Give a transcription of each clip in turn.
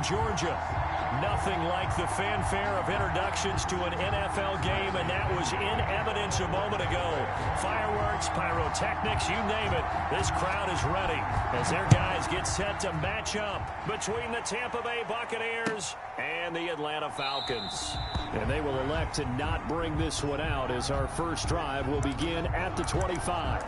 from Georgia. Nothing like the fanfare of introductions to an NFL game, and that was in evidence a moment ago. Fireworks, pyrotechnics, you name it. This crowd is ready as their guys get set to match up between the Tampa Bay Buccaneers and the Atlanta Falcons. And they will elect to not bring this one out as our first drive will begin at the 25.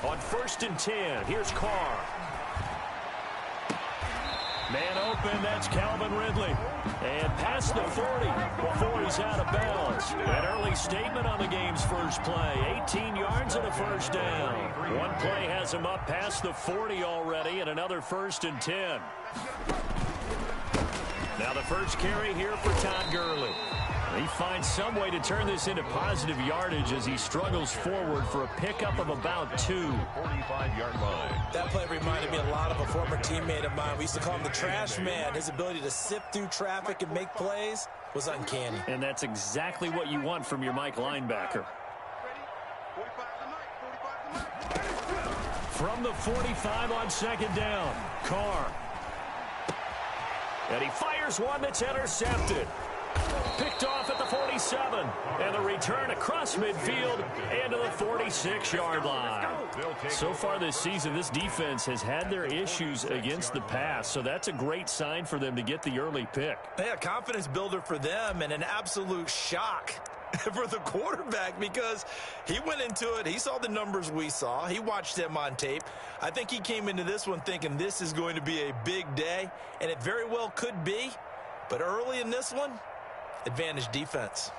On 1st and 10, here's Carr. Man open, that's Calvin Ridley. And past the 40 before he's out of bounds. An early statement on the game's first play. 18 yards and a first down. One play has him up past the 40 already, and another 1st and 10. Now the first carry here for Todd Gurley. He finds some way to turn this into positive yardage as he struggles forward for a pickup of about 2. 45-yard line. That play reminded me a lot of a former teammate of mine. We used to call him the trash man. His ability to sift through traffic and make plays was uncanny. And that's exactly what you want from your Mike linebacker. From the 45 on 2nd down, Carr. And he fires one that's intercepted. Picked off at the 47. And the return across midfield and to the 46-yard line. So far this season, this defense has had their issues against the pass, so that's a great sign for them to get the early pick. Yeah, confidence builder for them and an absolute shock for the quarterback because he went into it. He saw the numbers we saw. He watched them on tape. I think he came into this one thinking this is going to be a big day, and it very well could be. But early in this one, advantage defense.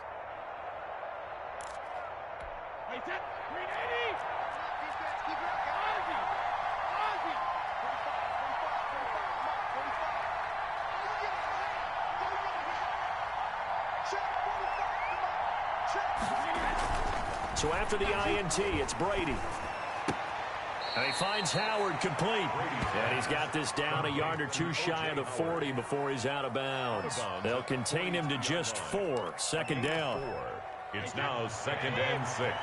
So after the INT, it's Brady. And he finds Howard complete. And he's got this down a yard or two shy of the 40 before he's out of bounds. They'll contain him to just 4. 2nd down. It's now 2nd and 6.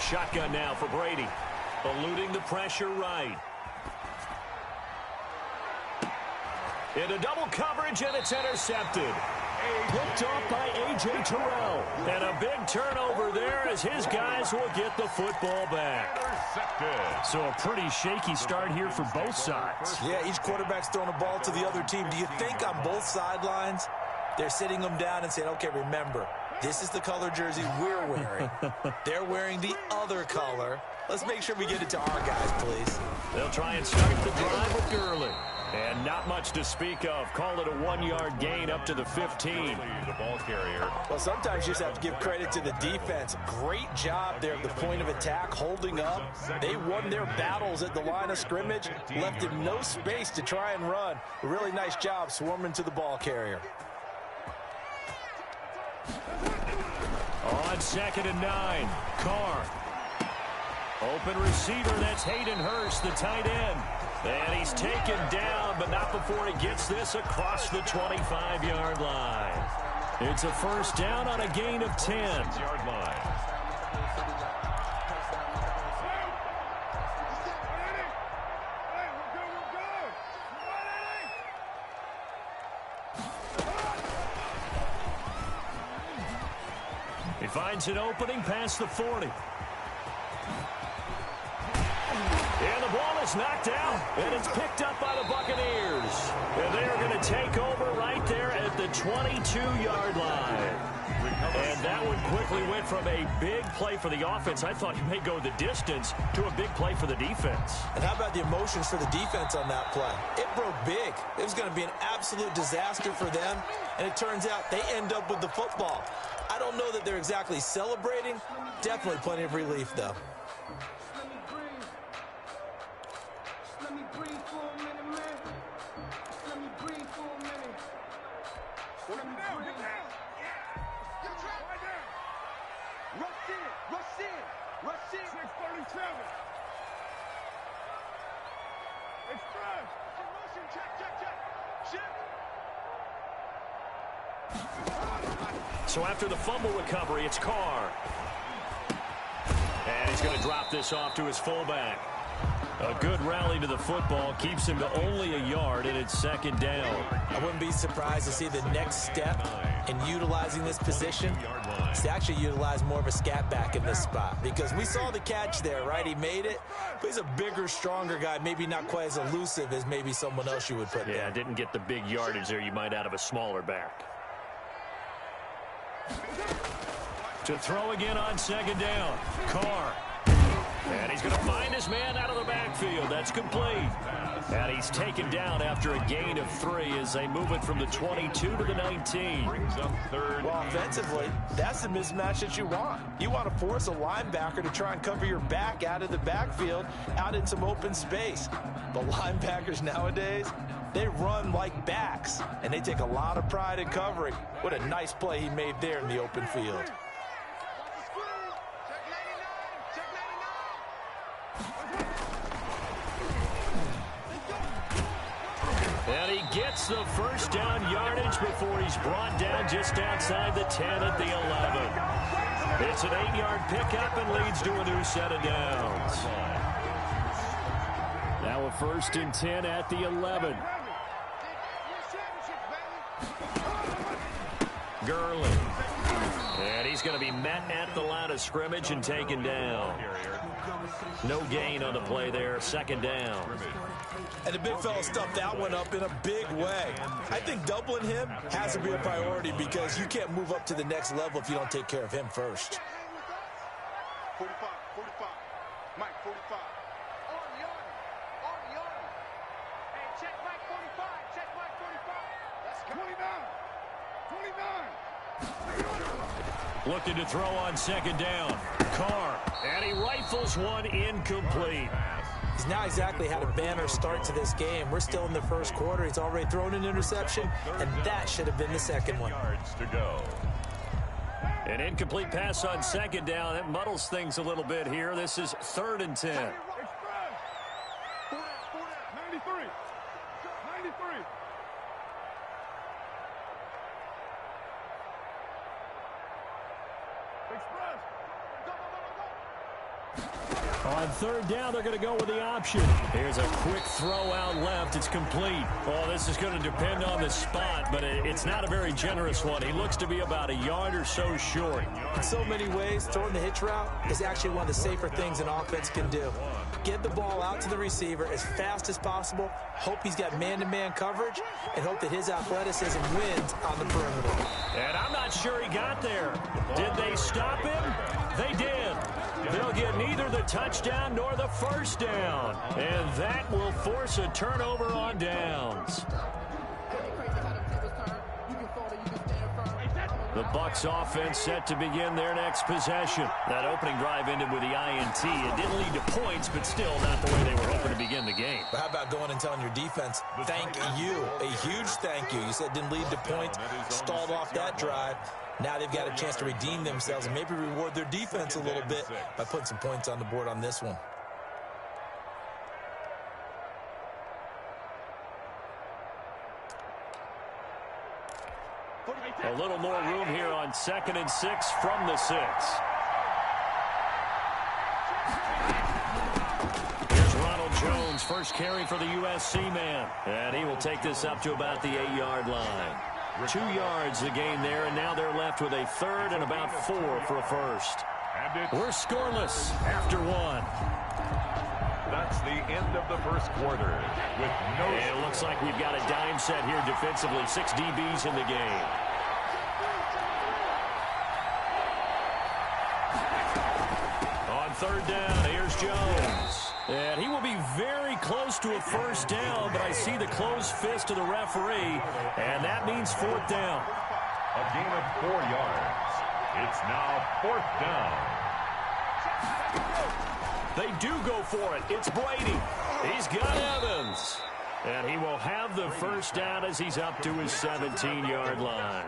Shotgun now for Brady. Eluding the pressure right. Into double coverage, and it's intercepted. Picked off by A.J. Terrell. And a big turnover there as his guys will get the football back. So a pretty shaky start here for both sides. Yeah, each quarterback's throwing a ball to the other team. Do you think on both sidelines they're sitting them down and saying, okay, remember, this is the color jersey we're wearing. They're wearing the other color. Let's make sure we get it to our guys, please. They'll try and start the drive with Gurley. And not much to speak of. Call it a 1-yard gain up to the 15. The ball carrier. Well, sometimes you just have to give credit to the defense. Great job there at the point of attack, holding up. They won their battles at the line of scrimmage, left him no space to try and run. A really nice job swarming to the ball carrier. On 2nd and 9, Carr. Open receiver, that's Hayden Hurst, the tight end. And he's taken down, but not before he gets this across the 25-yard line. It's a first down on a gain of 10. 6-yard line. He finds an opening past the 40. And the ball is knocked out, and it's picked up by the Buccaneers. And they are going to take over right there at the 22-yard line. And that one quickly went from a big play for the offense, I thought he may go the distance, to a big play for the defense. And how about the emotions for the defense on that play? It broke big. It was going to be an absolute disaster for them, and it turns out they end up with the football. I don't know that they're exactly celebrating. Definitely plenty of relief, though. Let me breathe for a minute, man. Let me breathe for a minute. Let me breathe. Get down. Rush in. Rush in. Rush in. 637. Express. Motion. Check. So after the fumble recovery, it's Carr. And he's going to drop this off to his fullback. A good rally to the football keeps him to only a yard, and it's second down. I wouldn't be surprised to see the next step in utilizing this position is to actually utilize more of a scat back in this spot, because we saw the catch there, right? He made it, but he's a bigger, stronger guy, maybe not quite as elusive as maybe someone else you would put there. Yeah, didn't get the big yardage there you might out of a smaller back. To throw again on second down. Carr. And he's going to find his man out of the backfield. That's complete. And he's taken down after a gain of 3 as they move it from the 22 to the 19. Brings up third. Well, offensively, that's the mismatch that you want. You want to force a linebacker to try and cover your back out of the backfield, out in some open space. The linebackers nowadays, they run like backs, and they take a lot of pride in covering. What a nice play he made there in the open field. And he gets the first down yardage before he's brought down just outside the 10 at the 11. It's an 8-yard pickup and leads to a new set of downs. Now a 1st and 10 at the 11. Gurley. And he's going to be met at the line of scrimmage and taken down. No gain on the play there, second down. And the big fella stuffed that one up in a big way. I think doubling him has to be a priority, because you can't move up to the next level if you don't take care of him first. 45. Mike, 45. On the arm. Hey, check Mike 45. Check Mike 45. That's 29. Looking to throw on second down. Carr. And he rifles one incomplete. He's not exactly had a banner start to this game. We're still in the first quarter. He's already thrown an interception, and that should have been the second one. Yards to go. An incomplete pass on second down. It muddles things a little bit here. This is 3rd and 10. 93. Express. On 3rd down, they're going to go with the option. Here's a quick throw out left. It's complete. Oh, this is going to depend on the spot, but it's not a very generous one. He looks to be about a yard or so short. In so many ways, throwing the hitch route is actually one of the safer things an offense can do. Get the ball out to the receiver as fast as possible, hope he's got man-to-man coverage, and hope that his athleticism wins on the perimeter. And I'm not sure he got there. Did they stop him? They did. They'll get neither the touchdown nor the first down. And that will force a turnover on downs. The Bucs offense set to begin their next possession. That opening drive ended with the INT. It didn't lead to points, but still not the way they were hoping to begin the game. But how about going and telling your defense, thank you, a huge thank you. You said didn't lead to points, stalled off that drive. Now they've got a chance to redeem themselves and maybe reward their defense a little bit by putting some points on the board on this one. A little more room here on 2nd and 6 from the 6. Here's Ronald Jones, first carry for the USC man. And he will take this up to about the 8-yard line. 2 yards the gain there, and now they're left with a 3rd and about 4 for a first. We're scoreless after 1. That's the end of the first quarter. With no. And it looks like we've got a dime set here defensively. 6 DBs in the game. On 3rd down, here's Jones. And he will be very close to a first down, but I see the closed fist of the referee, and that means 4th down. A gain of 4 yards. It's now 4th down. They do go for it. It's Brady. He's got Evans. And he will have the first down as he's up to his 17-yard line.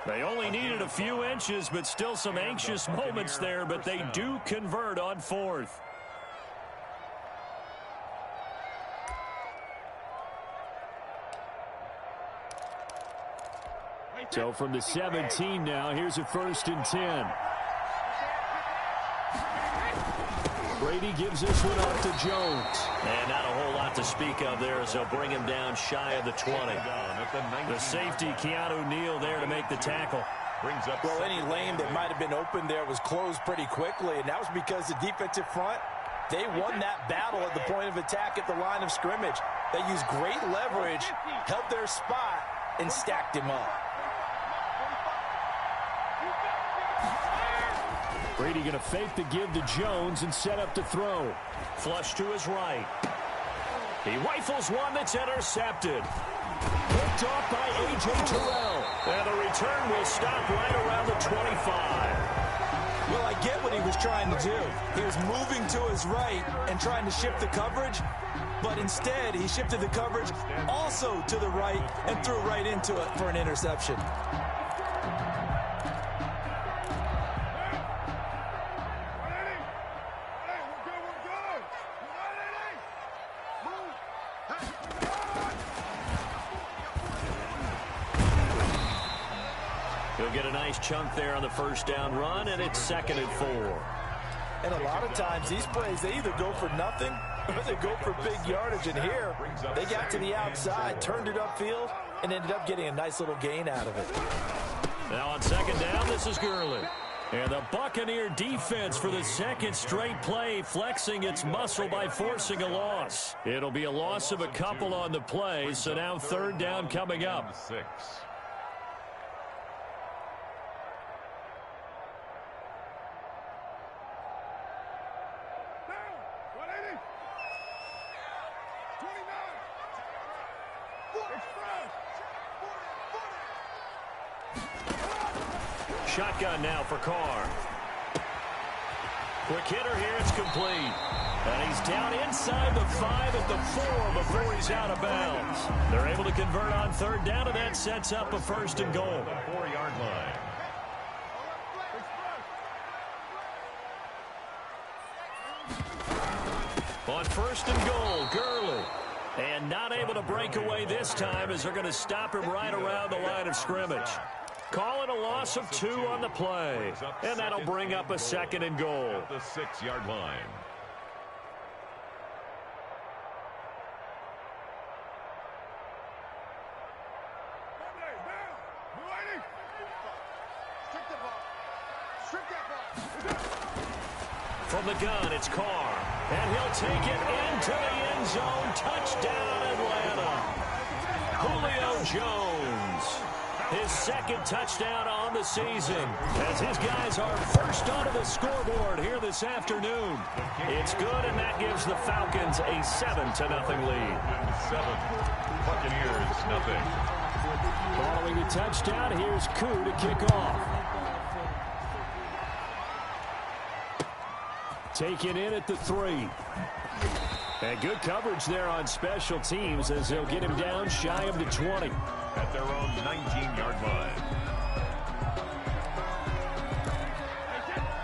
They only needed a few inches, but still some anxious moments there, but they do convert on 4th. So from the 17 now, here's a 1st and 10. Brady gives this one up to Jones. And not a whole lot to speak of there as they'll bring him down shy of the 20. The safety, Keanu Neal, there to make the tackle. Well, any lane that might have been open there was closed pretty quickly, and that was because the defensive front, they won that battle at the point of attack at the line of scrimmage. They used great leverage, held their spot, and stacked him up. Brady going to fake the give to Jones and set up to throw. Flush to his right. He rifles one that's intercepted. Picked off by A.J. Terrell. And the return will stop right around the 25. Well, I get what he was trying to do. He was moving to his right and trying to shift the coverage, but instead he shifted the coverage also to the right and threw right into it for an interception. He'll get a nice chunk there on the first down run, and it's 2nd and 4. And a lot of times these plays, they either go for nothing or they go for big yardage. And here, they got to the outside, turned it upfield, and ended up getting a nice little gain out of it. Now on 2nd down, this is Gurley. And the Buccaneer defense for the 2nd straight play, flexing its muscle by forcing a loss. It'll be a loss of a couple on the play, so now 3rd down coming up. 6. Shotgun now for Carr. Quick hitter here, it's complete. And he's down inside the 5 at the 4 before he's out of bounds. They're able to convert on 3rd down, and that sets up a 1st and goal. 4-yard line. On 1st and goal, Gurley. And not able to break away this time as they're going to stop him right around the line of scrimmage. Call it a loss of 2 on the play. And that'll bring up a 2nd and goal. At the 6-yard line. From the gun, it's Carr. And he'll take it into the end zone. Touchdown, Atlanta. Julio Jones. His 2nd touchdown on the season as his guys are first onto the scoreboard here this afternoon. It's good, and that gives the Falcons a 7-0 lead. 7. Buccaneers, nothing. Following the touchdown, here's Koo to kick off. Taken in at the 3. And good coverage there on special teams as they'll get him down shy of the 20. At their own 19-yard line.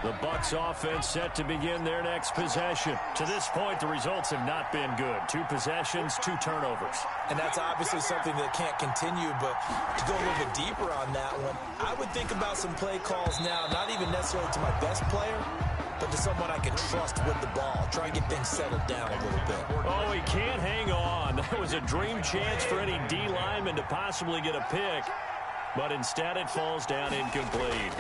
The Bucs offense set to begin their next possession. To this point, the results have not been good. 2 possessions, 2 turnovers. And that's obviously something that can't continue, but to go a little bit deeper on that one, I would think about some play calls now, not even necessarily to my best player, but to someone I can trust with the ball. Try and get things settled down a little bit. Oh, he can't hang on. That was a dream chance for any D lineman to possibly get a pick, but instead it falls down incomplete.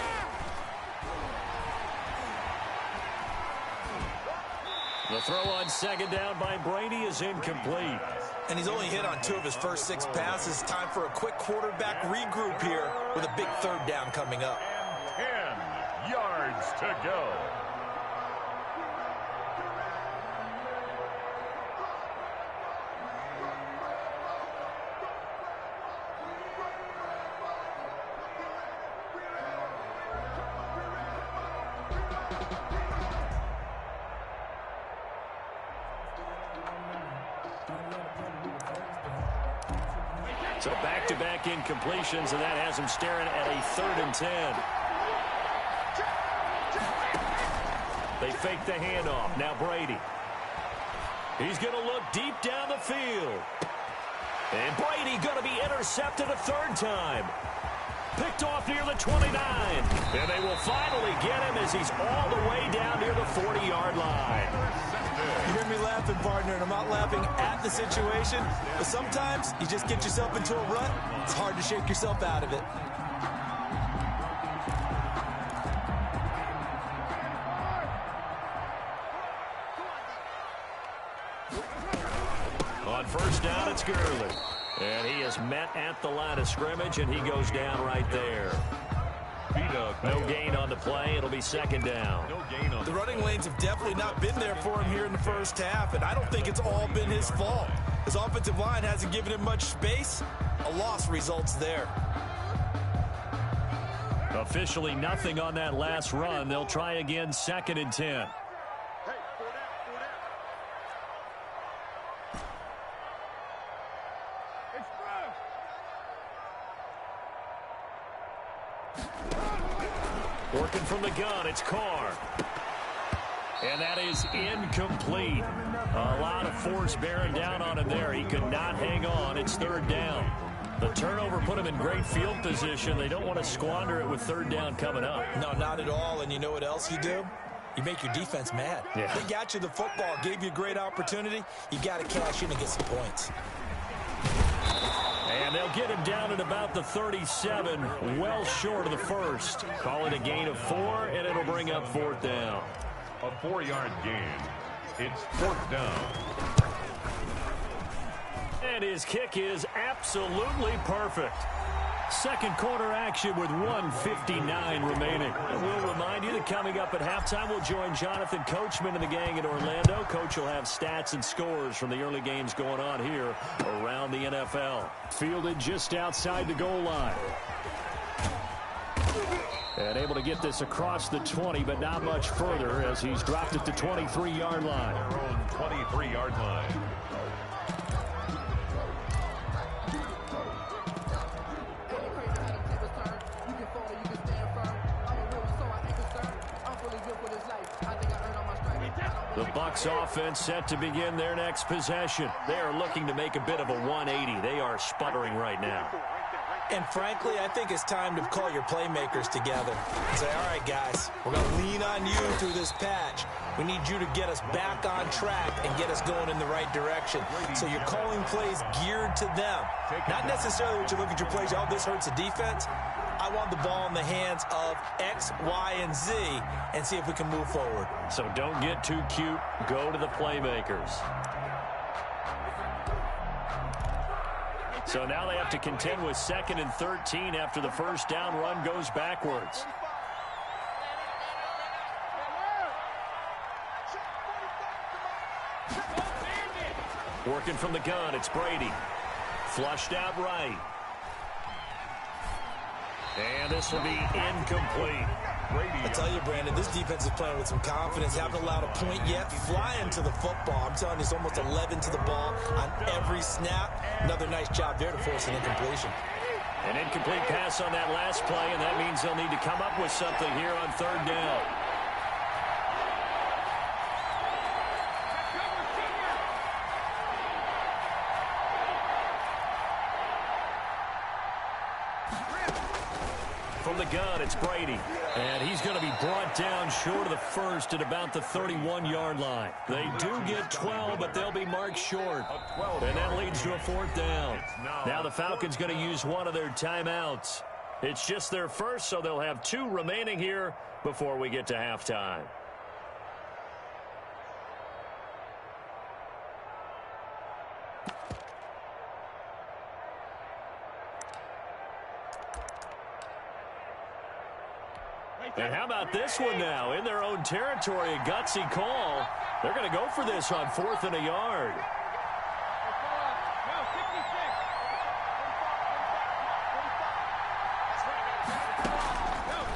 The throw on 2nd down by Brady is incomplete. And he's only hit on 2 of his first 6 passes. Time for a quick quarterback regroup here with a big 3rd down coming up. 10 yards to go. So back-to-back incompletions, and that has him staring at a 3rd and 10. They fake the handoff. Now Brady. He's going to look deep down the field. And Brady going to be intercepted a 3rd time. Picked off near the 29. And they will finally get him as he's all the way down near the 40-yard line. You hear me laughing, partner, and I'm not laughing at the situation, but sometimes you just get yourself into a rut. It's hard to shake yourself out of it. On 1st down, it's Gurley. And he is met at the line of scrimmage, and he goes down right there. No gain on the play. It'll be 2nd down. The running lanes have definitely not been there for him here in the 1st half, and I don't think it's all been his fault. His offensive line hasn't given him much space. A loss results there. Officially nothing on that last run. They'll try again, 2nd and 10. Working from the gun, it's Carr. And that is incomplete. A lot of force bearing down on him there. He could not hang on. It's 3rd down. The turnover put him in great field position. They don't want to squander it with 3rd down coming up. No, not at all. And you know what else you do? You make your defense mad. Yeah. They got you the football, gave you a great opportunity. You got to cash in and get some points. And they'll get him down at about the 37, well short of the 1st. Call it a gain of 4, and it'll bring up 4th down. A 4-yard gain. It's 4th down. And his kick is absolutely perfect. 2nd quarter action with 1:59 remaining. And we'll remind you that coming up at halftime, we'll join Jonathan Coachman and the gang in Orlando. Coach will have stats and scores from the early games going on here around the NFL. Fielded just outside the goal line. And able to get this across the 20, but not much further as he's dropped it to 23-yard line. Their own 23-yard line. The Bucs offense set to begin their next possession. They are looking to make a bit of a 180. They are sputtering right now. And frankly, I think it's time to call your playmakers together and say, all right, guys, we're going to lean on you through this patch. We need you to get us back on track and get us going in the right direction. So you're calling plays geared to them. Not necessarily what you look at your plays, oh, this hurts the defense. I want the ball in the hands of X, Y, and Z and see if we can move forward. So don't get too cute. Go to the playmakers. So now they have to contend with 2nd and 13 after the 1st down run goes backwards. Working from the gun, it's Brady. Flushed out right. And this will be incomplete. I tell you, Brandon, this defense is playing with some confidence. Haven't allowed a point yet. Flying to the football. I'm telling you, it's almost 11 to the ball on every snap. Another nice job there to force an incompletion. An incomplete pass on that last play, and that means they'll need to come up with something here on 3rd down. From the gun, it's Brady. And he's going to be brought down short of the 1st at about the 31-yard line. They do get 12, but they'll be marked short. And that leads to a 4th down. Now the Falcons going to use one of their timeouts. It's just their first, so they'll have 2 remaining here before we get to halftime. And how about this one now? In their own territory, a gutsy call. They're going to go for this on 4th and a yard.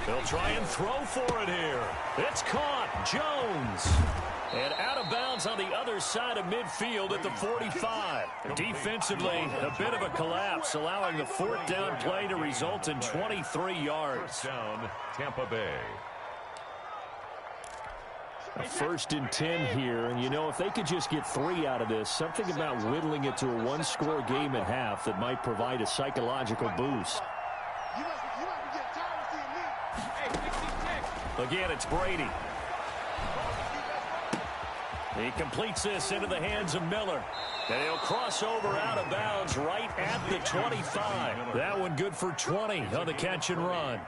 They'll try and throw for it here. It's caught. Jones. And out of bounds on the other side of midfield at the 45. Defensively, a bit of a collapse, allowing the fourth down play to result in 23 yards. First down, Tampa Bay. A 1st and 10 here, and you know, if they could just get 3 out of this, something about whittling it to a one-score game at half that might provide a psychological boost. Again, it's Brady. He completes this into the hands of Miller. And he'll cross over out of bounds right at the 25. That one good for 20 on the catch and run.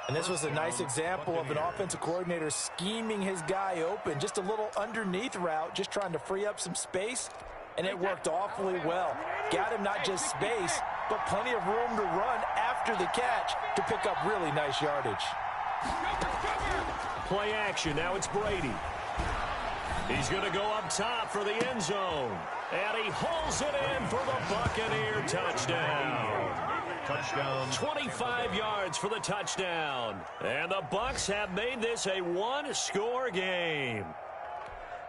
And this was a nice example of an offensive coordinator scheming his guy open. Just a little underneath route, just trying to free up some space. And it worked awfully well. Got him not just space, but plenty of room to run after the catch to pick up really nice yardage. Play action. Now it's Brady. He's going to go up top for the end zone. And he hauls it in for the Buccaneer touchdown. Touchdown. 25 yards for the touchdown. And the Bucs have made this a one-score game.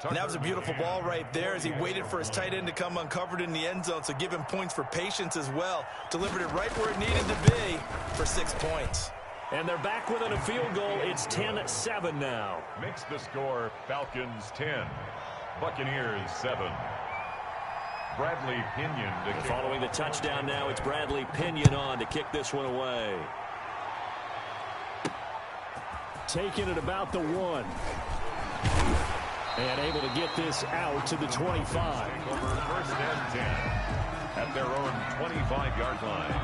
And that was a beautiful ball right there as he waited for his tight end to come uncovered in the end zone, so give him points for patience as well. Delivered it right where it needed to be for 6 points. And they're back within a field goal. It's 10-7 now. Makes the score Falcons 10, Buccaneers 7. Bradley Pinion to kick. Following the touchdown now, it's Bradley Pinion on to kick this one away. Taking it about the 1. And able to get this out to the 25. Over 1st and 10 at their own 25-yard line.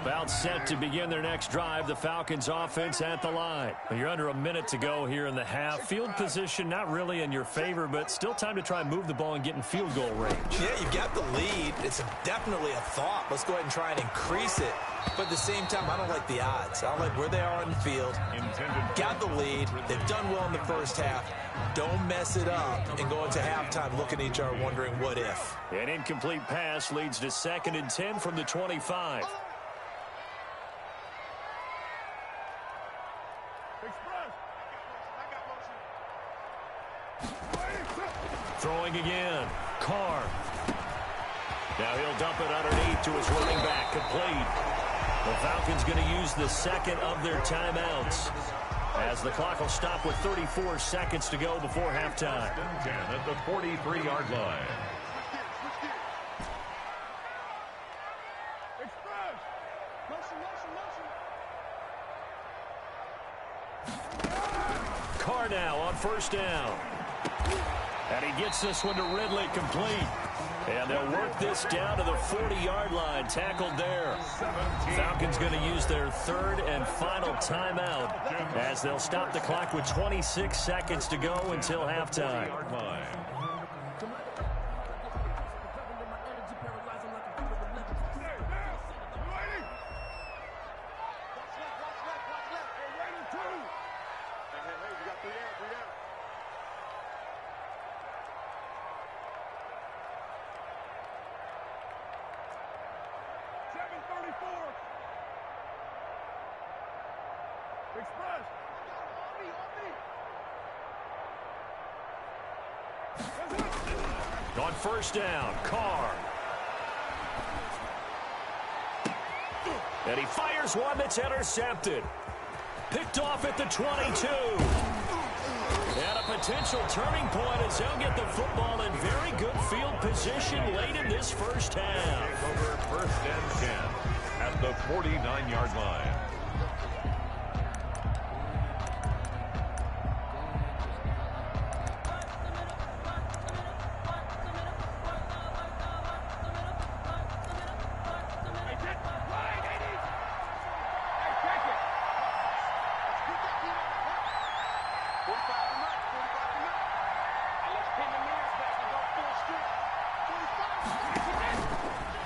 About set to begin their next drive. The Falcons offense at the line. You're under a minute to go here in the half. Field position not really in your favor, but still time to try and move the ball and get in field goal range. Yeah, you've got the lead. It's definitely a thought. Let's go ahead and try and increase it. But at the same time, I don't like the odds. I don't like where they are on the field. Got the lead. They've done well in the first half. Don't mess it up and go into halftime looking at each other wondering what if. An incomplete pass leads to 2nd and 10 from the 25. Throwing again. Carr. Now he'll dump it underneath to his running back. Complete. The Falcons going to use the second of their timeouts, as the clock will stop with 34 seconds to go before halftime. 10 at the 43-yard line. Carr now on 1st down. And he gets this one to Ridley, complete. And they'll work this down to the 40-yard line. Tackled there. Falcons going to use their 3rd and final timeout, as they'll stop the clock with 26 seconds to go until halftime. On 1st down, Carr. And he fires one that's intercepted. Picked off at the 22. And a potential turning point as they'll get the football in very good field position late in this first half. Over 1st and 10 at the 49-yard line.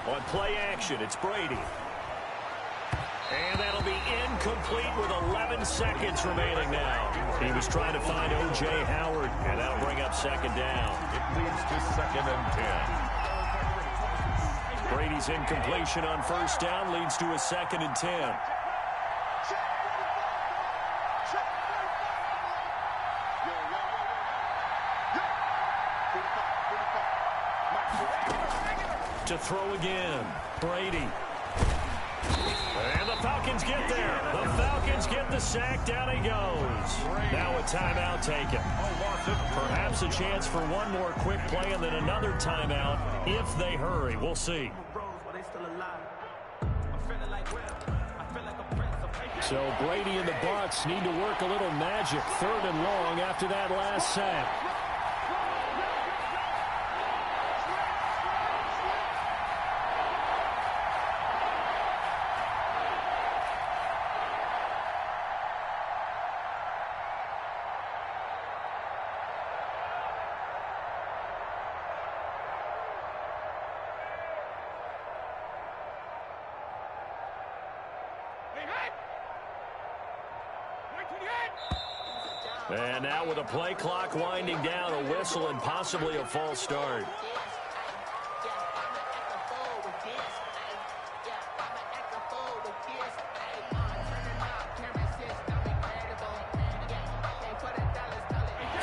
On play action, it's Brady. And that'll be incomplete with 11 seconds remaining now. He was trying to find O.J. Howard, and that'll bring up 2nd down. It leads to 2nd and 10. Brady's incompletion on 1st down leads to a 2nd and 10. To throw again, Brady. And the Falcons get there. The Falcons get the sack. Down he goes. Now a timeout taken. Perhaps a chance for one more quick play and then another timeout if they hurry. We'll see. So Brady and the Bucs need to work a little magic. 3rd and long after that last sack. And now with a play clock winding down, a whistle and possibly a false start.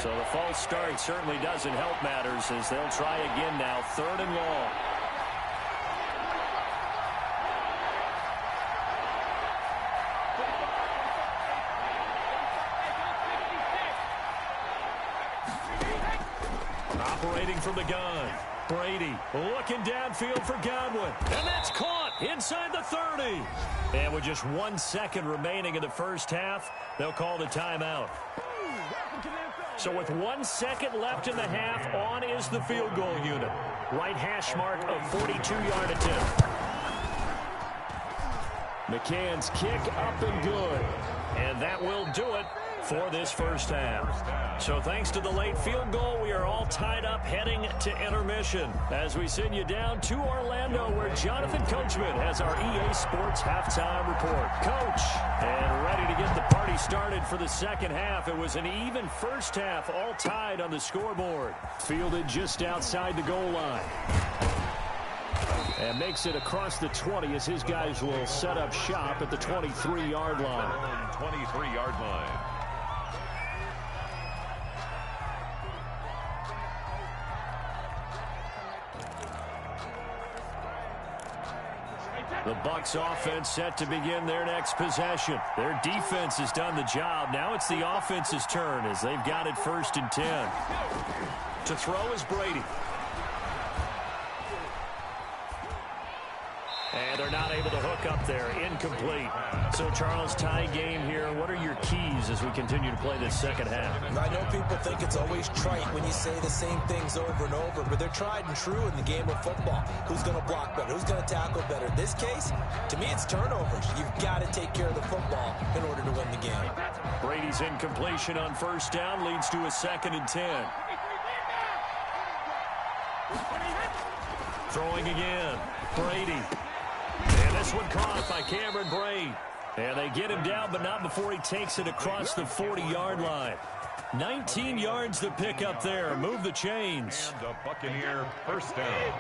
So the false start certainly doesn't help matters as they'll try again now. 3rd and long. Operating from the gun. Brady looking downfield for Godwin. And that's caught inside the 30. And with just 1 second remaining in the first half, they'll call the timeout. So with 1 second left in the half, on is the field goal unit. Right hash mark of 42-yard attempt. McCann's kick up and good. And that will do it for this first half. So thanks to the late field goal, we are all tied up heading to intermission as we send you down to Orlando where Jonathan Coachman has our EA Sports halftime report. Coach, and ready to get the party started for the second half. It was an even first half, all tied on the scoreboard. Fielded just outside the goal line. And makes it across the 20 as his guys will set up shop at the 23-yard line. 23-yard line. The Bucs offense set to begin their next possession. Their defense has done the job. Now it's the offense's turn as they've got it 1st and 10. To throw is Brady. And they're not able to hook up there. Incomplete. So, Charles, tie game here. What are your keys as we continue to play this second half? I know people think it's always trite when you say the same things over and over, but they're tried and true in the game of football. Who's going to block better? Who's going to tackle better? In this case, to me, it's turnovers. You've got to take care of the football in order to win the game. Brady's incompletion on 1st down leads to a 2nd and 10. Throwing again. Brady. And this one caught by Cameron Brate. And they get him down, but not before he takes it across the 40-yard line. 19 yards to pick up there. Move the chains. And a Buccaneer 1st down.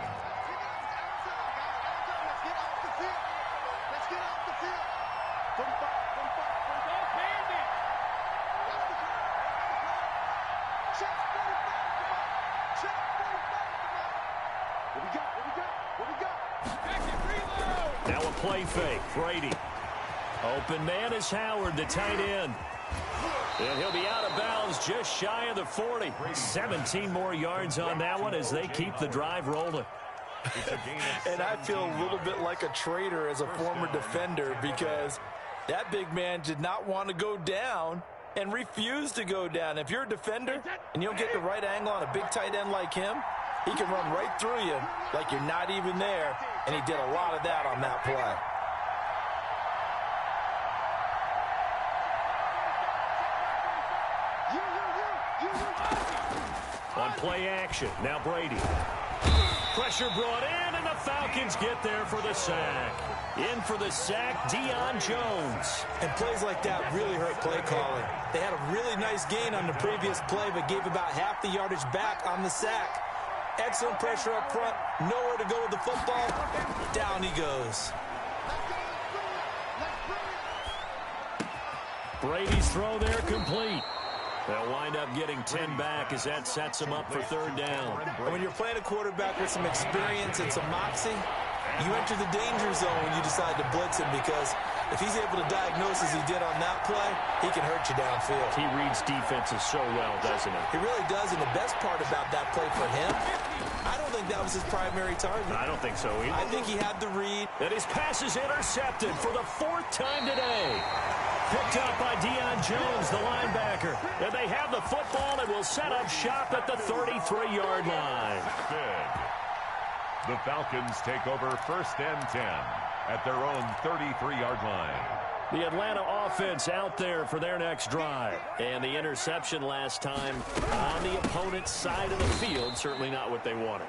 Now a play fake. Brady. Open man is Howard, the tight end. And he'll be out of bounds just shy of the 40. 17 more yards on that one as they keep the drive rolling. And I feel a little bit like a traitor as a former defender because that big man did not want to go down and refused to go down. If you're a defender and you don't get the right angle on a big tight end like him, he can run right through you like you're not even there, and he did a lot of that on that play. On play action, now Brady. Pressure brought in, and the Falcons get there for the sack. In for the sack, Deion Jones. And plays like that really hurt play calling. They had a really nice gain on the previous play, but gave about half the yardage back on the sack. Excellent pressure up front, nowhere to go with the football. Down he goes. Brady's throw there complete. They'll wind up getting 10 back as that sets them up for third down. And when you're playing a quarterback with some experience and some moxie, you enter the danger zone when you decide to blitz him, because if he's able to diagnose as he did on that play, he can hurt you downfield. He reads defenses so well, doesn't he? He really does, and the best part about that play for him, I don't think that was his primary target. I don't think so either. I think he had the read. And his pass is intercepted for the 4th time today. Picked up by Deion Jones, the linebacker. And they have the football and will set up shop at the 33-yard line. Good. The Falcons take over 1st and 10 at their own 33-yard line. The Atlanta offense out there for their next drive. And the interception last time on the opponent's side of the field, certainly not what they wanted.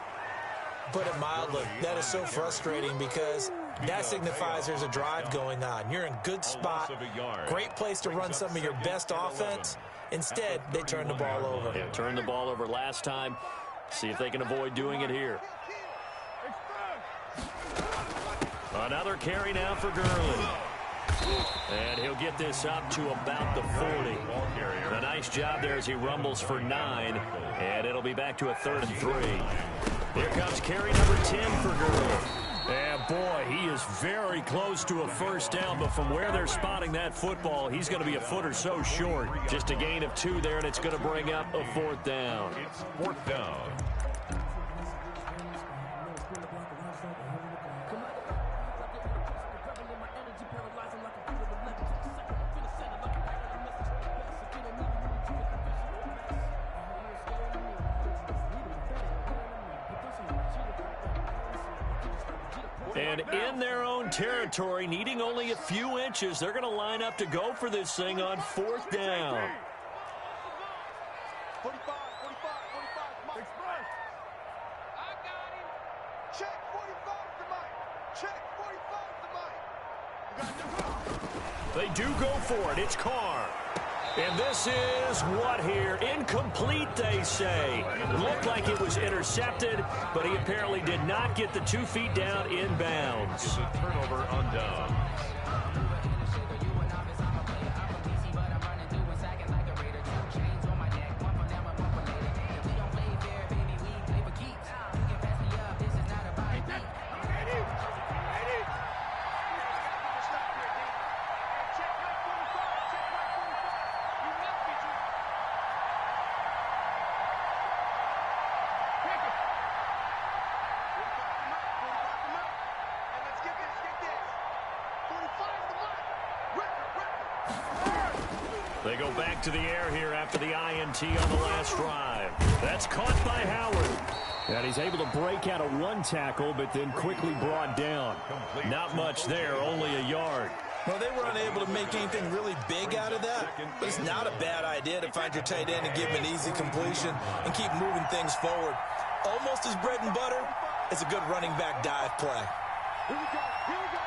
Put it mildly, that is so frustrating, because that signifies there's a drive going on. You're in good spot, great place to run some of your best offense. Instead, they turn the ball over. Yeah, turned the ball over last time. See if they can avoid doing it here. Another carry now for Gurley. And he'll get this up to about the 40. A nice job there as he rumbles for 9. And it'll be back to a 3rd and 3. Here comes carry number 10 for Gurley. And boy, he is very close to a first down, but from where they're spotting that football, he's going to be a foot or so short. Just a gain of 2 there, and it's going to bring up a 4th down. It's 4th down. And in their own territory, needing only a few inches, they're going to line up to go for this thing on 4th down. 45, 45, 45. Express. I got him. Check 45 to Mike. Check 45 to Mike. You got to go. They do go for it. It's Carr. And this is what here? Incomplete, they say. Looked like it was intercepted, but he apparently did not get the 2 feet down in bounds. It's a turnover on downs. They go back to the air here after the INT on the last drive. That's caught by Howard. And he's able to break out of 1 tackle, but then quickly brought down. Not much there, only a yard. Well, they were unable to make anything really big out of that, but it's not a bad idea to find your tight end and give him an easy completion and keep moving things forward. Almost as bread and butter as a good running back dive play. Here we go. Here we go.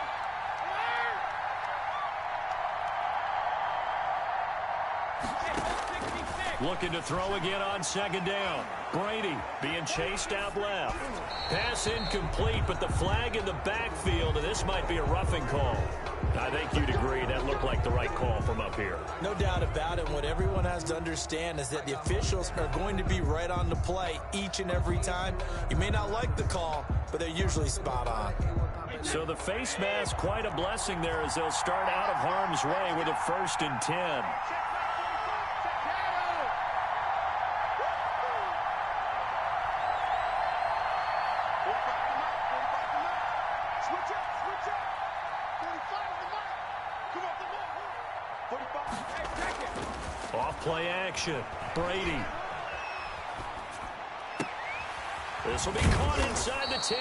Looking to throw again on 2nd down. Brady being chased out left. Pass incomplete, but the flag in the backfield, and this might be a roughing call. I think you'd agree that looked like the right call from up here. No doubt about it. What everyone has to understand is that the officials are going to be right on the play each and every time. You may not like the call, but they're usually spot on. So the face mask, quite a blessing there as they'll start out of harm's way with a 1st and 10. Off play action. Brady. This will be caught inside the 10.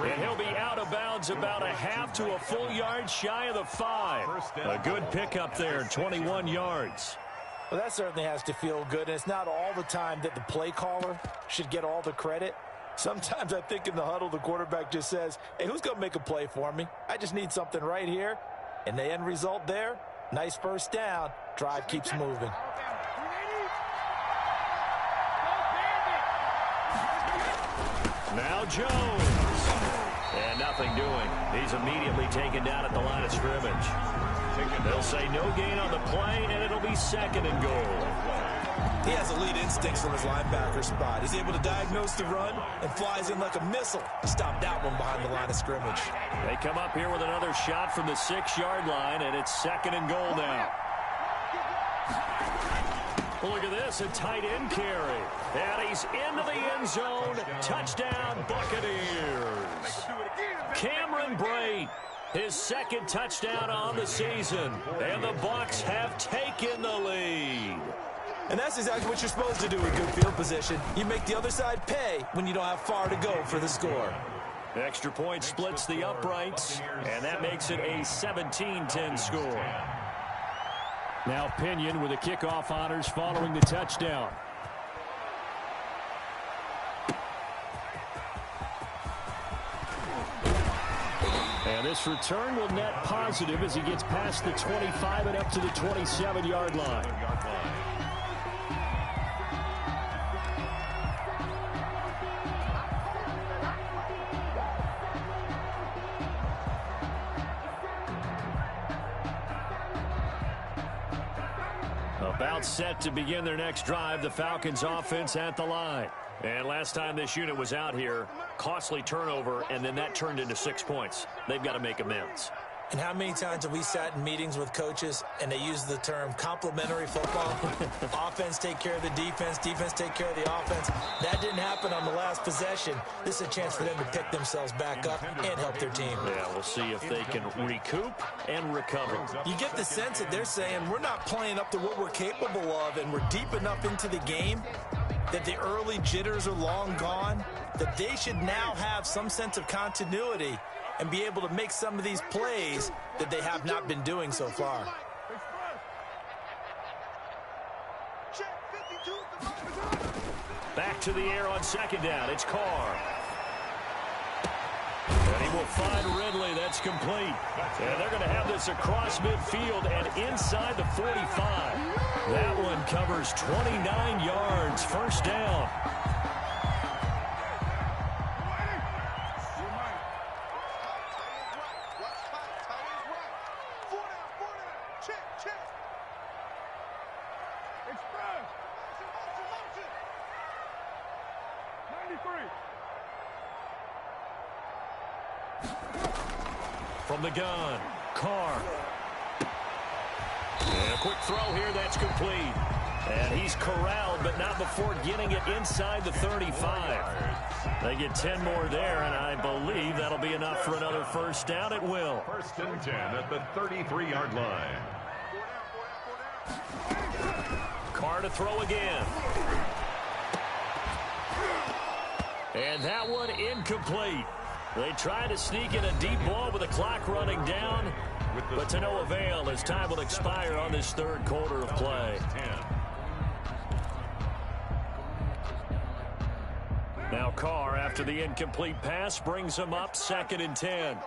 And he'll be out of bounds about a half to a full yard shy of the 5. A good pickup there, 21 yards. Well, that certainly has to feel good, and it's not all the time that the play caller should get all the credit. Sometimes I think in the huddle, the quarterback just says, hey, who's going to make a play for me? I just need something right here. And the end result there, nice 1st down. Drive keeps moving. Now Jones. And nothing doing. He's immediately taken down at the line of scrimmage. They'll say no gain on the play, and it'll be 2nd and goal. He has elite instincts from his linebacker spot. He's able to diagnose the run and flies in like a missile. Stop that one behind the line of scrimmage. They come up here with another shot from the 6-yard line, and it's 2nd and goal now. Look at this, a tight end carry. And he's into the end zone. Touchdown, Buccaneers. Cameron Brate, his 2nd touchdown on the season. And the Bucs have taken the lead. And that's exactly what you're supposed to do with good field position. You make the other side pay when you don't have far to go for the score. Extra point splits the uprights, and that makes it a 17-10 score. Now Pinion with the kickoff honors following the touchdown. And this return will net positive as he gets past the 25 and up to the 27-yard line. About set to begin their next drive, the Falcons offense at the line. And last time this unit was out here, costly turnover, and then that turned into 6 points. They've got to make amends. And how many times have we sat in meetings with coaches and they use the term complementary football? Offense take care of the defense, defense take care of the offense. That didn't happen on the last possession. This is a chance for them to pick themselves back up and help their team. Yeah, we'll see if they can recoup and recover. You get the sense that they're saying we're not playing up to what we're capable of, and we're deep enough into the game that the early jitters are long gone, that they should now have some sense of continuity and be able to make some of these plays that they have not been doing so far. Back to the air on 2nd down. It's Carr. And he will find Ridley. That's complete. And they're going to have this across midfield and inside the 45. That one covers 29 yards. 1st down. From the gun, Carr. And a quick throw here, that's complete. And he's corralled, but not before getting it inside the 35. They get 10 more there, and I believe that'll be enough for another 1st down. It will. 1st and 10 at the 33-yard line. Carr to throw again. And that one incomplete. They try to sneak in a deep ball with the clock running down, but to no avail as time will expire on this 3rd quarter of play. Now Carr, after the incomplete pass, brings him up 2nd and 10.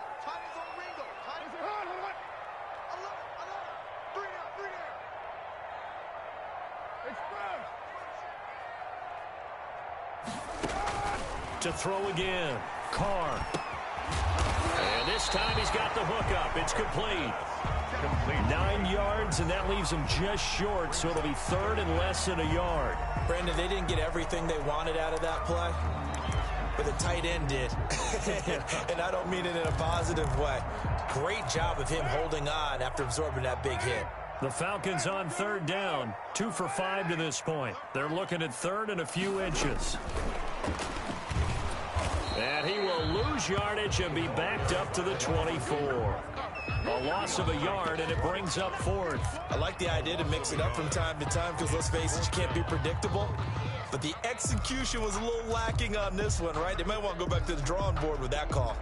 To throw again, Carr. And this time he's got the hook up. It's complete. 9 yards, and that leaves him just short, so it'll be 3rd and less than a yard. Brandon, they didn't get everything they wanted out of that play, but the tight end did. And I don't mean it in a positive way. Great job of him holding on after absorbing that big hit. The Falcons on 3rd down, 2 for 5 to this point. They're looking at 3rd and a few inches. And he will lose yardage and be backed up to the 24. A loss of a yard, and it brings up 4th. I like the idea to mix it up from time to time because, let's face it, you can't be predictable. But the execution was a little lacking on this one, right? They might want to go back to the drawing board with that call.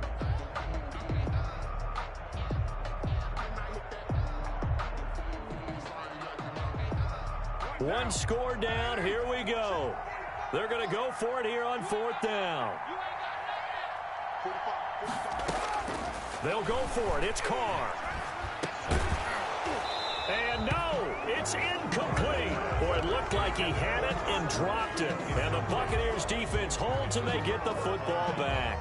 One score down. Here we go. They're going to go for it here on 4th down. They'll go for it. It's Carr. And no, it's incomplete. Boy, it looked like he had it and dropped it. And the Buccaneers defense holds and they get the football back.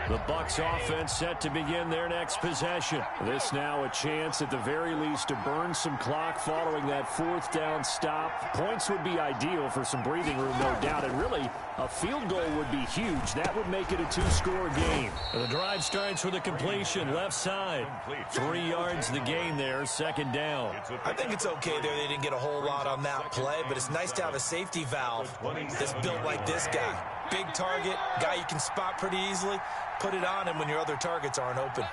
The Bucs offense set to begin their next possession. This now a chance at the very least to burn some clock following that fourth down stop. Points would be ideal for some breathing room, no doubt, and really a field goal would be huge. That would make it a two-score game. The drive starts with a completion left side. 3 yards the gain there, second down. I think it's okay there. They didn't get a whole lot on that play, but it's nice to have a safety valve that's built like this guy. Big target, guy you can spot pretty easily. Put it on him when your other targets aren't open.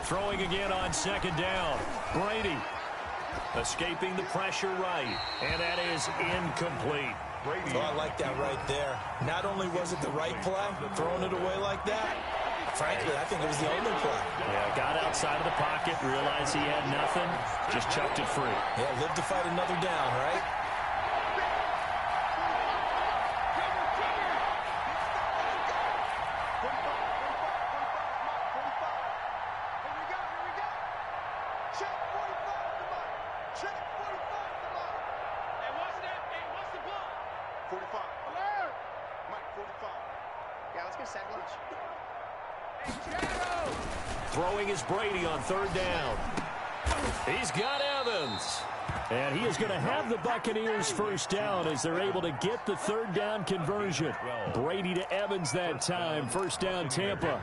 Throwing again on second down. Brady escaping the pressure right, and that is incomplete. Oh, I like that right there. Not only was it the right play, throwing it away like that, frankly, I think it was the only play. Yeah, got outside of the pocket, realized he had nothing, just chucked it free. Yeah, live to fight another down, right? Throwing is Brady on third down. He's got Evans. And he is going to have the Buccaneers first down as they're able to get the third down conversion. Brady to Evans that time. First down, Tampa.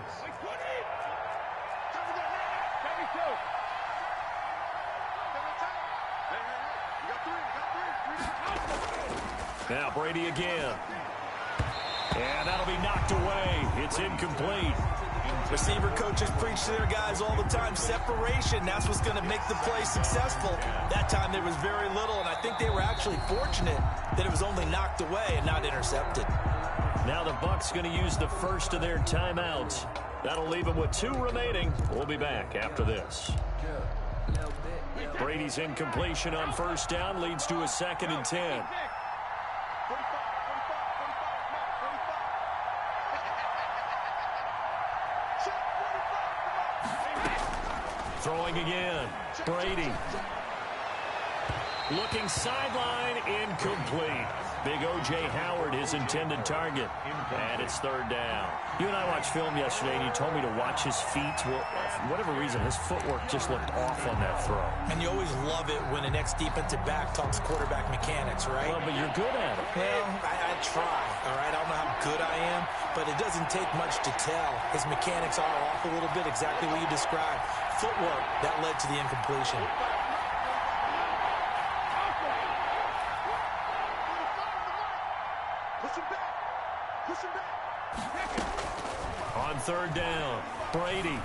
Now Brady again. And that'll be knocked away. It's incomplete. Receiver coaches preach to their guys all the time. Separation, that's what's going to make the play successful. That time there was very little, and I think they were actually fortunate that it was only knocked away and not intercepted. Now the Bucs going to use the first of their timeouts. That'll leave them with 2 remaining. We'll be back after this. Brady's incompletion on first down leads to a 2nd and 10. Throwing again. Brady. Looking sideline, incomplete. Big O.J. Howard, his intended target. And it's third down. You and I watched film yesterday, and you told me to watch his feet. Well, for whatever reason, his footwork just looked off on that throw. And you always love it when an ex-defensive back talks quarterback mechanics, right? Well, but you're good at it. Well, I try, all right? I don't know how good I am, but it doesn't take much to tell. His mechanics are off a little bit, exactly what you described. Footwork, that led to the incompletion. On third down, Brady.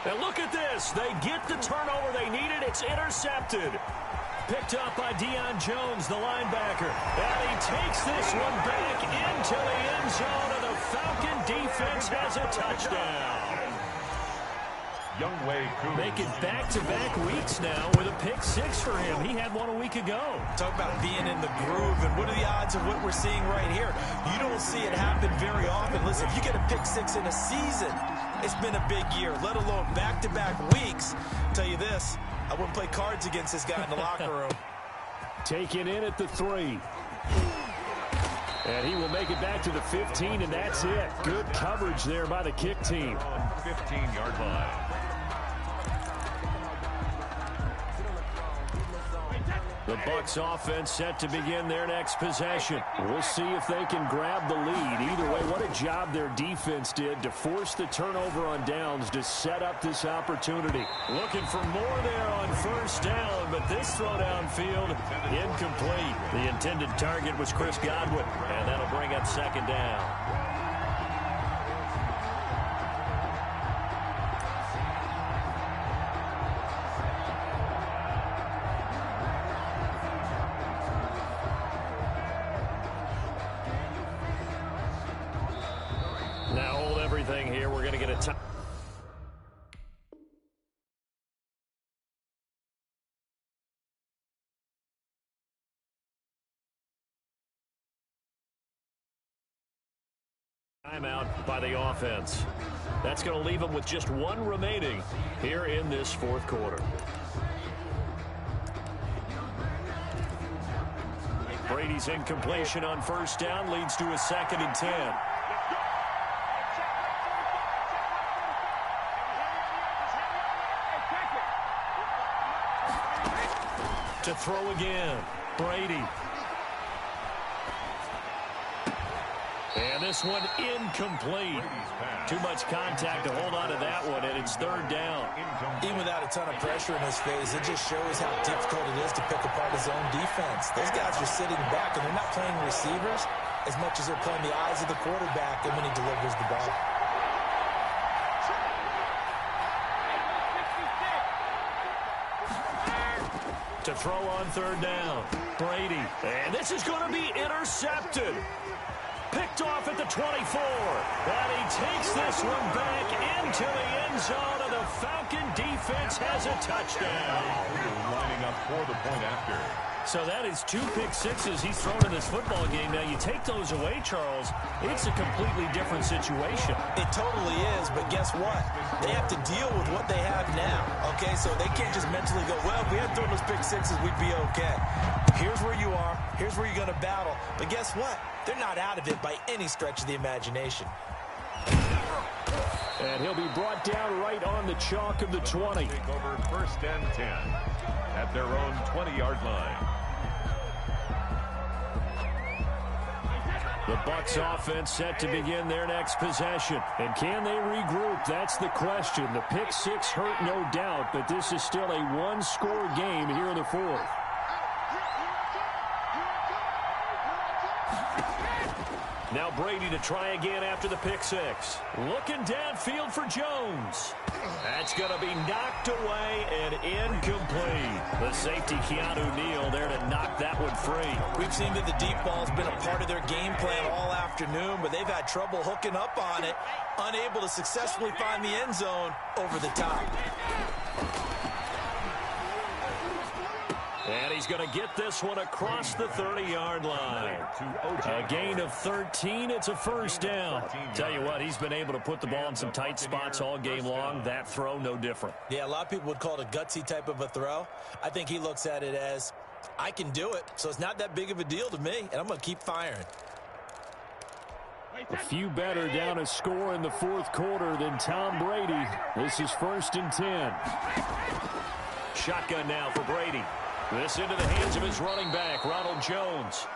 And look at this. They get the turnover they needed. It's intercepted. Picked up by Deion Jones, the linebacker. And he takes this one back into the end zone, and the Falcon defense has a touchdown. Making back-to-back weeks now with a pick 6 for him. He had one a week ago. Talk about being in the groove, and what are the odds of what we're seeing right here? You don't see it happen very often. Listen, if you get a pick 6 in a season, it's been a big year, let alone back-to-back weeks. I'll tell you this, I wouldn't play cards against this guy in the locker room. Taken in at the 3. And he will make it back to the 15, and that's it. Good coverage there by the kick team. 15-yard line. The Bucs offense set to begin their next possession. We'll see if they can grab the lead. Either way, what a job their defense did to force the turnover on downs to set up this opportunity. Looking for more there on first down, but this throw downfield, incomplete. The intended target was Chris Godwin, and that'll bring up second down. Now hold everything here. We're going to get a time. Timeout by the offense. That's going to leave them with just one remaining here in this fourth quarter. Brady's incompletion on first down leads to a 2nd and 10. To throw again, Brady. And this one incomplete. Too much contact to hold on to that one, and it's 3rd down. Even without a ton of pressure in his face, it just shows how difficult it is to pick apart his own defense. Those guys are sitting back, and they're not playing receivers as much as they're playing the eyes of the quarterback and when he delivers the ball. To throw on 3rd down, Brady. And this is going to be intercepted. Picked off at the 24. And he takes this one back into the end zone, and the Falcon defense has a touchdown. Lining up for the point after. So that is 2 pick sixes he's thrown in this football game. Now, you take those away, Charles, it's a completely different situation. It totally is, but guess what? They have to deal with what they have now, okay? So they can't just mentally go, well, if we had thrown those pick sixes, we'd be okay. Here's where you are. Here's where you're going to battle. But guess what? They're not out of it by any stretch of the imagination. And he'll be brought down right on the chalk of the 20. Take over 1st and 10 at their own 20-yard line. The Bucs offense set to begin their next possession. And can they regroup? That's the question. The pick six hurt, no doubt, but this is still a one-score game here in the 4th. Now Brady to try again after the pick six. Looking downfield for Jones. That's going to be knocked away and incomplete. The safety, Keanu Neal, there to knock that one free. We've seen that the deep ball's been a part of their game plan all afternoon, but they've had trouble hooking up on it, unable to successfully find the end zone over the top. And he's going to get this one across the 30-yard line. A gain of 13. It's a 1st down. Tell you what, he's been able to put the ball in some tight spots all game long. That throw, no different. Yeah, a lot of people would call it a gutsy type of a throw. I think he looks at it as, I can do it, so it's not that big of a deal to me, and I'm going to keep firing. A few better down a score in the 4th quarter than Tom Brady. This is 1st and 10. Shotgun now for Brady. This into the hands of his running back, Ronald Jones.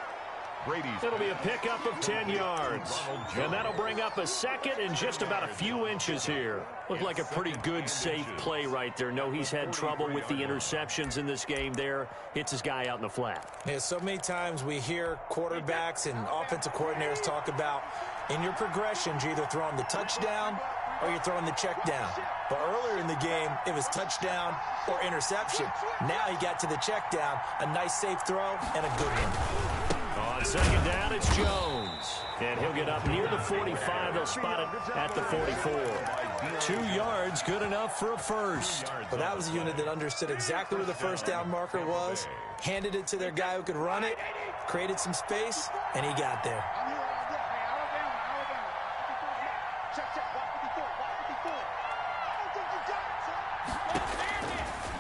It'll be a pickup of 10 yards. And that'll bring up a 2nd and just about a few inches here. Looked like a pretty good, safe play right there. No, he's had trouble with the interceptions in this game there. Hits his guy out in the flat. Yeah, so many times we hear quarterbacks and offensive coordinators talk about, in your progressions, you're either throwing the touchdown or you're throwing the check down. But earlier in the game, it was touchdown or interception. Now he got to the check down, a nice safe throw, and a good one. On 2nd down, it's Jones. And he'll get up near the 45. They'll spot it at the 44. 2 yards, good enough for a 1st. But that was a unit that understood exactly where the 1st down marker was, handed it to their guy who could run it, created some space, and he got there.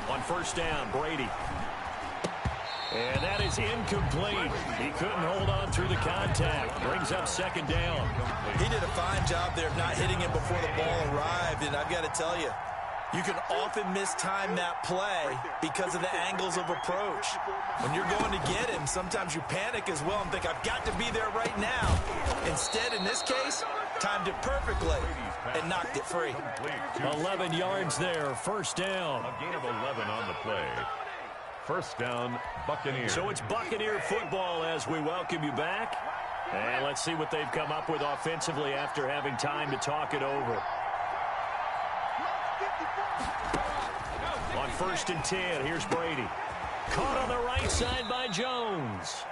On 1st down, Brady. And that is incomplete. He couldn't hold on through the contact. Brings up 2nd down. He did a fine job there of not hitting him before the ball arrived, and I've got to tell you, you can often mistime that play because of the angles of approach. When you're going to get him, sometimes you panic as well and think, I've got to be there right now. Instead, in this case, timed it perfectly and knocked it free. 11 yards there, 1st down. A gain of 11 on the play. 1st down, Buccaneers. So it's Buccaneer football as we welcome you back. And let's see what they've come up with offensively after having time to talk it over. On 1st and 10, here's Brady. Caught on the right side by Jones.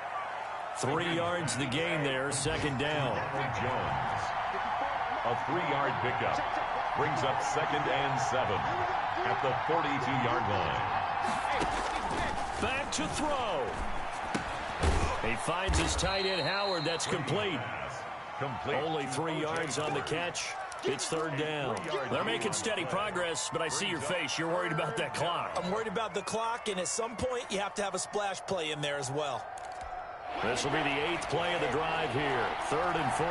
3 yards the gain there, 2nd down. Jones. A 3-yard pickup. Brings up 2nd and 7 at the 42-yard line. Back to throw. He finds his tight end, Howard. That's complete. Complete. Only 3 yards on the catch. It's third down. They're making steady progress, but I see your face. You're worried about that clock. I'm worried about the clock, and at some point, you have to have a splash play in there as well. This will be the 8th play of the drive here. 3rd and 4.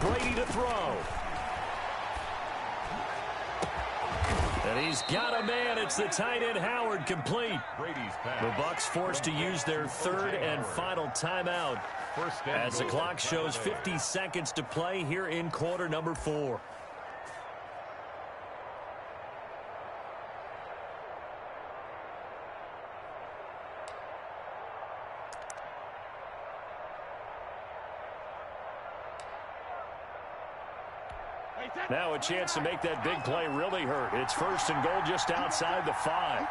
Brady to throw. And he's got a man. It's the tight end Howard, complete. Brady's pass. The Bucs forced to use their 3rd and final timeout as the clock shows 50 seconds to play here in quarter number 4. Now a chance to make that big play really hurt. It's 1st and goal just outside the 5.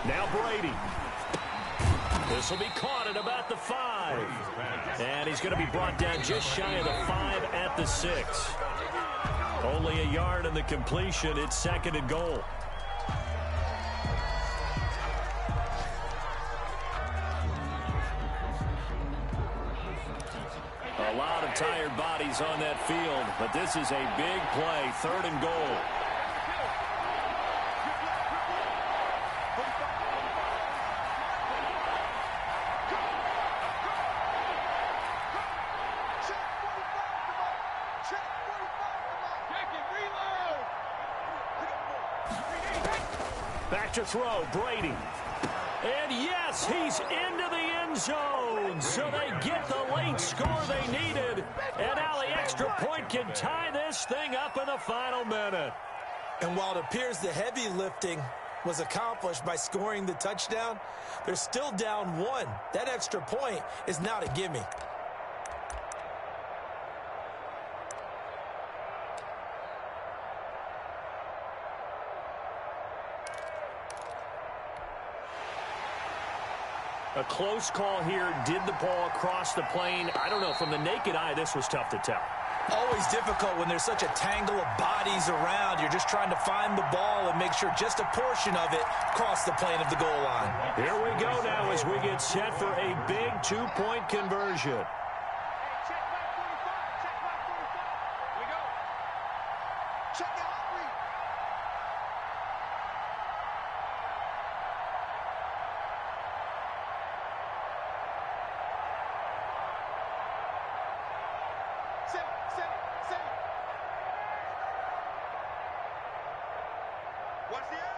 Now Brady. This will be caught at about the 5. And he's going to be brought down just shy of the 5 at the 6. Only a yard in the completion. It's 2nd and goal. A lot of tired bodies on that field, but this is a big play. 3rd and goal. Back to throw, Brady. And yes, he's into the end zone. So they get the late score they needed. And now the extra point can tie this thing up in the final minute. And while it appears the heavy lifting was accomplished by scoring the touchdown, they're still down 1. That extra point is not a gimme. A close call here. Did the ball cross the plane? I don't know. From the naked eye, this was tough to tell. Always difficult when there's such a tangle of bodies around. You're just trying to find the ball and make sure just a portion of it crossed the plane of the goal line. Here we go now as we get set for a big 2-point conversion. Check back 45. Check back 45. Here we go. Check out 3. Watch the edge.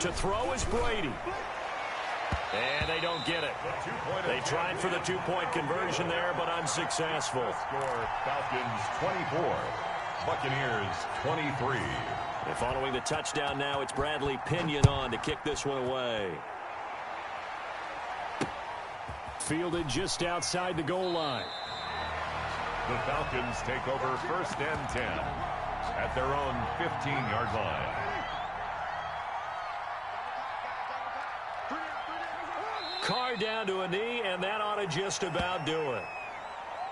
To throw is Brady. And they don't get it. They tried for the 2-point conversion there, but unsuccessful. Score Falcons 24, Buccaneers 23. And following the touchdown now, it's Bradley Pinion on to kick this one away. Fielded just outside the goal line. The Falcons take over 1st and 10 at their own 15-yard line. Carr down to a knee, and that ought to just about do it.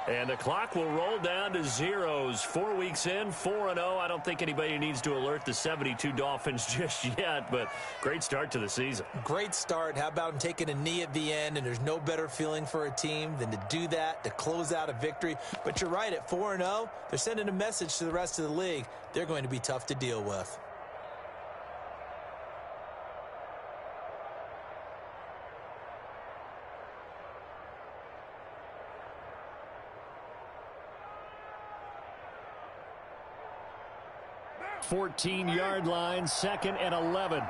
And the clock will roll down to zeros. 4 weeks in, 4-0. I don't think anybody needs to alert the 72 Dolphins just yet, but great start to the season. Great start. How about him taking a knee at the end? And there's no better feeling for a team than to do that, to close out a victory. But you're right, at 4-0, they're sending a message to the rest of the league. They're going to be tough to deal with. Fourteen-yard line, 2nd and 11.